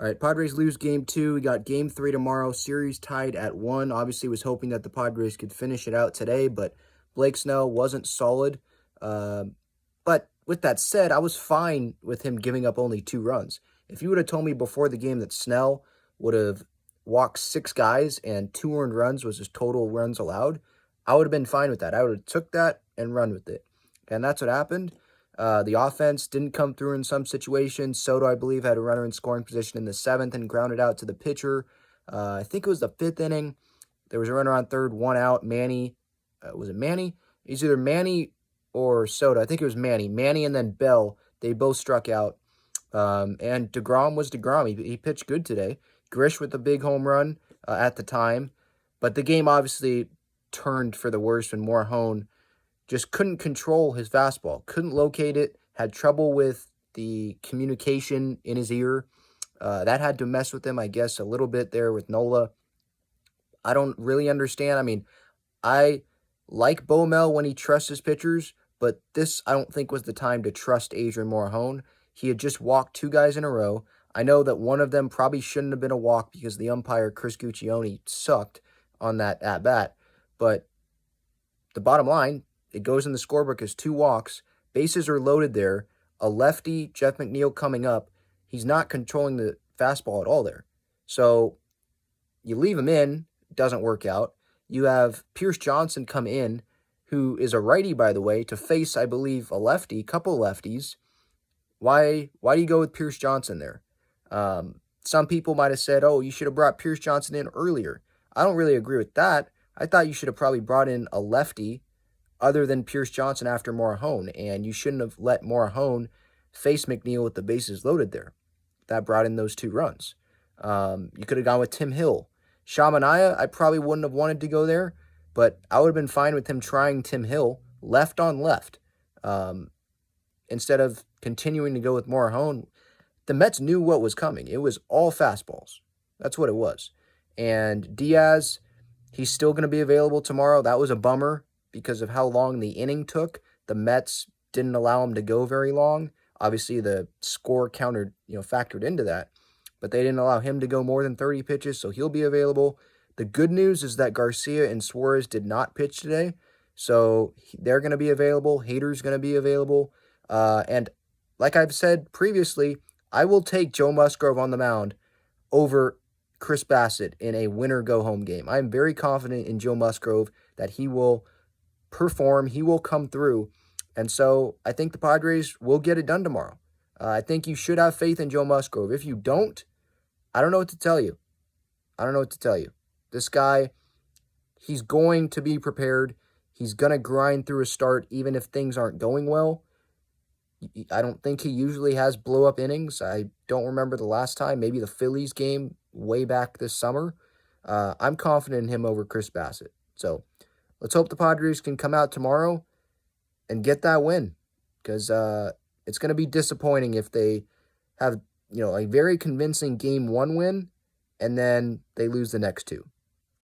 All right, Padres lose game 2. We got game 3 tomorrow. Series tied at 1. Obviously, was hoping that the Padres could finish it out today, but Blake Snell wasn't solid. But with that said, I was fine with him giving up only 2 runs. If you would have told me before the game that Snell would have walked 6 guys and 2 earned runs was his total runs allowed, I would have been fine with that. I would have took that and run with it. And that's what happened. The offense didn't come through in some situations. Soto, I believe, had a runner in scoring position in the 7th and grounded out to the pitcher. I think it was the 5th inning. There was a runner on third, 1 out. Manny, was it Manny? It's either Manny or Soto. I think it was Manny. Manny and then Bell, they both struck out. And DeGrom was DeGrom. He pitched good today. Grish with a big home run at the time. But the game obviously turned for the worse when Morejon just couldn't control his fastball, couldn't locate it, had trouble with the communication in his ear. That had to mess with him, I guess, a little bit there with Nola. I don't really understand. I mean, I like Bomel when he trusts his pitchers, but this I don't think was the time to trust Adrian Morejon. He had just walked 2 guys in a row. I know that one of them probably shouldn't have been a walk because the umpire, Chris Guccione, sucked on that at-bat. But the bottom line, it goes in the scorebook as 2 walks. Bases are loaded there. A lefty, Jeff McNeil, coming up. He's not controlling the fastball at all there. So you leave him in, doesn't work out. You have Pierce Johnson come in, who is a righty, by the way, to face, I believe, a lefty, couple lefties. Why do you go with Pierce Johnson there? Some people might have said, oh, you should have brought Pierce Johnson in earlier. I don't really agree with that. I thought you should have probably brought in a lefty other than Pierce Johnson after Morejon, and you shouldn't have let Morejon face McNeil with the bases loaded there. That brought in those 2 runs. You could have gone with Tim Hill. Shamanaya, I probably wouldn't have wanted to go there, but I would have been fine with him trying Tim Hill left on left instead of continuing to go with Morejon. The Mets knew what was coming. It was all fastballs. That's what it was. And Diaz, he's still going to be available tomorrow. That was a bummer because of how long the inning took. The Mets didn't allow him to go very long. Obviously, the score factored into that. But they didn't allow him to go more than 30 pitches, so he'll be available. The good news is that Garcia and Suarez did not pitch today, so they're going to be available. Hader's going to be available. And like I've said previously, I will take Joe Musgrove on the mound over Chris Bassitt in a winner-go-home game. I'm very confident in Joe Musgrove that he will perform, he will come through, and so I think the Padres will get it done tomorrow. I think you should have faith in Joe Musgrove. If you don't, I don't know what to tell you. This guy, he's going to be prepared. He's going to grind through a start even if things aren't going well. I don't think he usually has blow-up innings. I don't remember the last time, maybe the Phillies game way back this summer. I'm confident in him over Chris Bassitt. So let's hope the Padres can come out tomorrow and get that win, because it's going to be disappointing if they have a very convincing Game 1 win and then they lose the next 2.